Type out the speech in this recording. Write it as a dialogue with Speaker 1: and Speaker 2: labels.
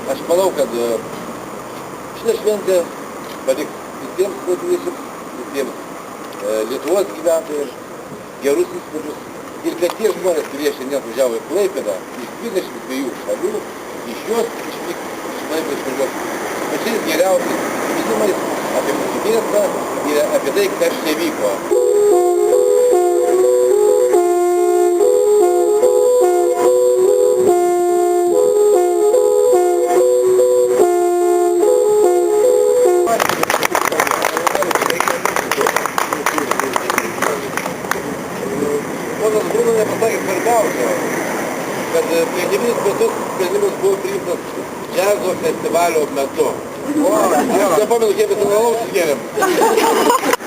Speaker 1: Aš manau, kad šitą šventę paliks visiems klaipėdiečiams, visiems Lietuvos gyventojams gerus įspūdžius. Ir kad tie žmonės, kurie šiandien važiavo į Klaipėdą, iš 22 šalių, iš jos išvyks iš Klaipėdos važiuos pačiais geriausiais prisiminimais apie mūsų miestą ir apie tai, kas čia vyko. Ponas Bruno nepasakė svarbiausio, kad prieš 9 metus sprendimas buvo priimtas džiazo festivalio metu. Aš nepamenu, kiek mes alaus išgėrėm.